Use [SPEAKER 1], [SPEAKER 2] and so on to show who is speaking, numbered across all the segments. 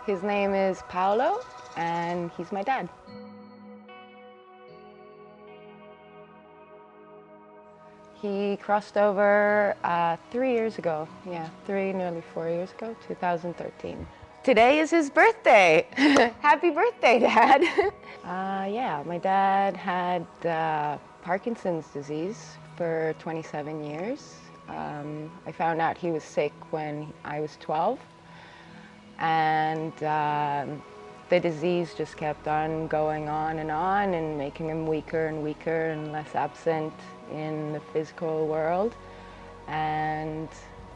[SPEAKER 1] His name is Paolo, and he's my dad. He crossed over 3 years ago. Yeah, nearly 4 years ago, 2013. Today is his birthday. Happy birthday, Dad. Yeah, my dad had Parkinson's disease for 27 years. I found out he was sick when I was 12. And the disease just kept on going on and making him weaker and weaker and less absent in the physical world. And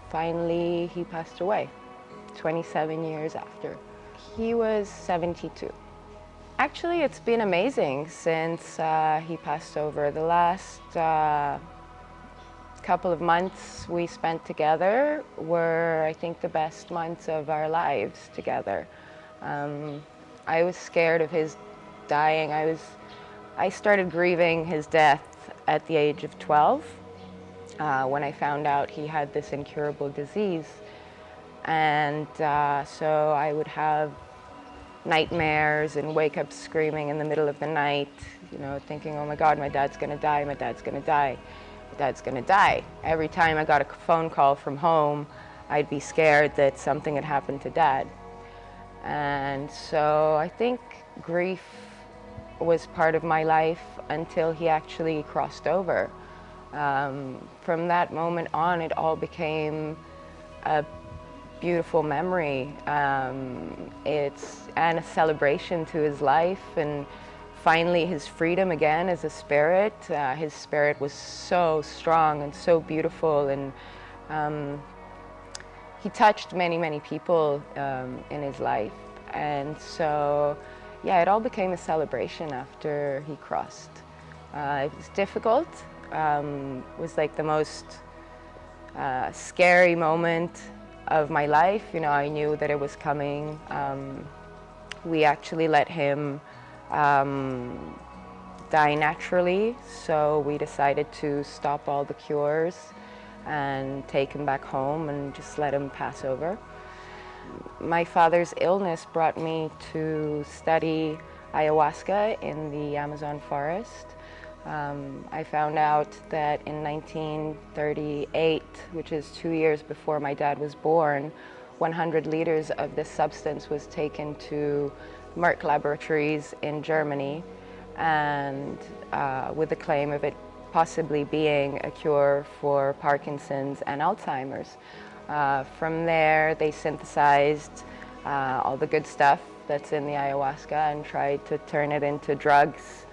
[SPEAKER 1] finally he passed away 27 years after. He was 72. Actually, it's been amazing since he passed over. The last couple of months we spent together were, I think, the best months of our lives together. I was scared of his dying. I started grieving his death at the age of 12 when I found out he had this incurable disease. And so I would have nightmares and wake up screaming in the middle of the night, thinking, oh my God, my dad's gonna die, my dad's gonna die. Dad's gonna die. Every time I got a phone call from home, I'd be scared that something had happened to Dad. And so I think grief was part of my life until he actually crossed over. From that moment on, it all became a beautiful memory. It's a celebration to his life, and finally his freedom again as a spirit. His spirit was so strong and so beautiful, and he touched many, many people in his life. And so, yeah, it all became a celebration after he crossed. It was difficult. It was like the most scary moment of my life. I knew that it was coming. We actually let him die naturally, so we decided to stop all the cures and take him back home and just let him pass over. My father's illness brought me to study ayahuasca in the Amazon forest. I found out that in 1938, which is 2 years before my dad was born, 100 liters of this substance was taken to Merck laboratories in Germany, and with the claim of it possibly being a cure for Parkinson's and Alzheimer's. From there, they synthesized all the good stuff that's in the ayahuasca and tried to turn it into drugs,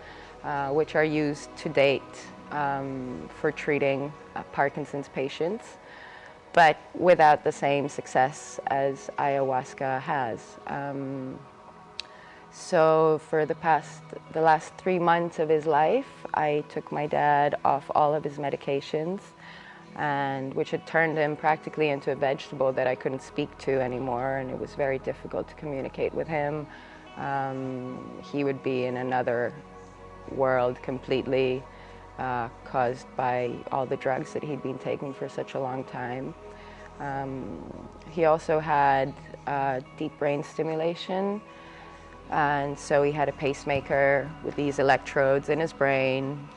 [SPEAKER 1] which are used to date for treating Parkinson's patients, but without the same success as ayahuasca has. So for the last 3 months of his life, I took my dad off all of his medications, and which had turned him practically into a vegetable that I couldn't speak to anymore, and it was very difficult to communicate with him. He would be in another world completely, caused by all the drugs that he'd been taking for such a long time. He also had deep brain stimulation, and so he had a pacemaker with these electrodes in his brain,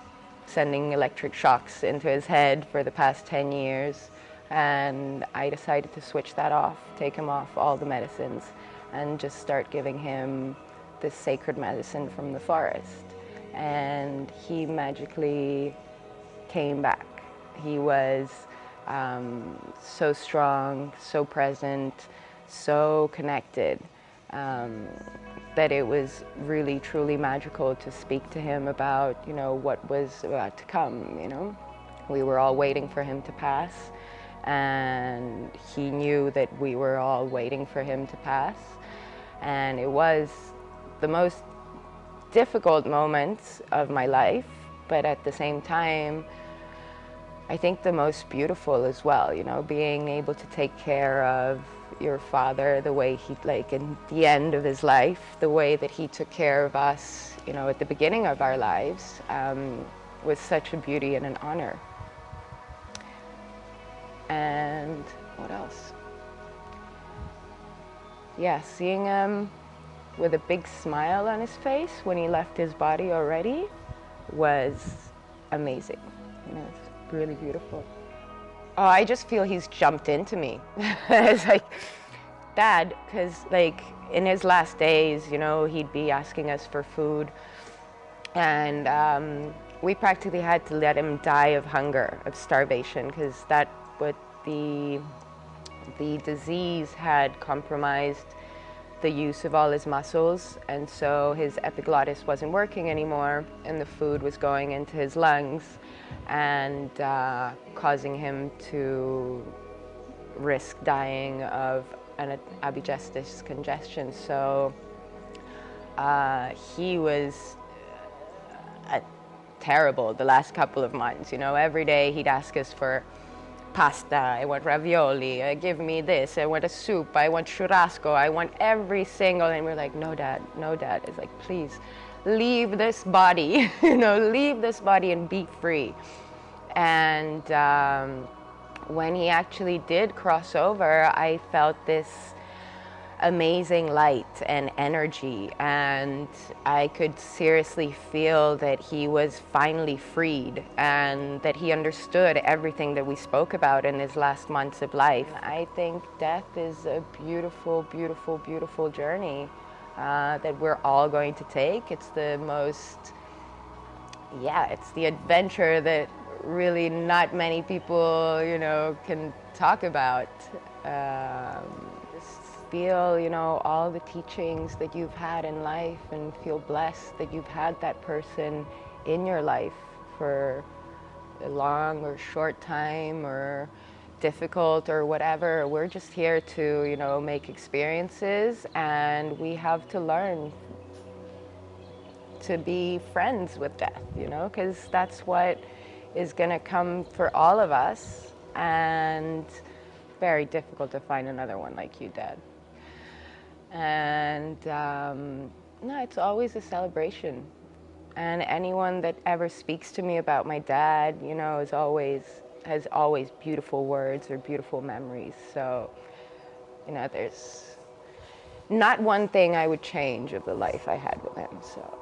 [SPEAKER 1] sending electric shocks into his head for the past 10 years. And I decided to switch that off, take him off all the medicines, and just start giving him this sacred medicine from the forest. And he magically came back. He was so strong, so present, so connected, that it was really, truly magical to speak to him about, what was about to come, We were all waiting for him to pass, and he knew that we were all waiting for him to pass. And it was the most difficult moments of my life, but at the same time, I think the most beautiful as well, being able to take care of your father the way he, in the end of his life, the way that he took care of us, at the beginning of our lives, was such a beauty and an honor. And what else? yeah, seeing him with a big smile on his face when he left his body already was amazing. You know, it's really beautiful. Oh, I just feel he's jumped into me. It's like, Dad, because like in his last days, you know, he'd be asking us for food, and we practically had to let him die of hunger, of starvation, because that what the disease had compromised the use of all his muscles, and so his epiglottis wasn't working anymore, and the food was going into his lungs and causing him to risk dying of an epigestis congestion. So he was terrible the last couple of months. You know, every day he'd ask us for pasta, I want ravioli, give me this, I want a soup, I want churrasco, I want every single, and we're like, no dad, no dad. It's like, please leave this body, you know, leave this body and be free. And when he actually did cross over, I felt this amazing light and energy, and I could seriously feel that he was finally freed and that he understood everything that we spoke about in his last months of life. I think death is a beautiful, beautiful, beautiful journey that we're all going to take. It's the most, it's the adventure that really not many people, you know, can talk about. Just feel, you know, all the teachings that you've had in life and feel blessed that you've had that person in your life for a long or short time or difficult or whatever. We're just here to, you know, make experiences, and we have to learn to be friends with death, you know, because that's what is going to come for all of us, and very difficult to find another one like you, Dad. And no, it's always a celebration. And anyone that ever speaks to me about my dad, you know, has always beautiful words or beautiful memories. So, you know, there's not one thing I would change of the life I had with him. So.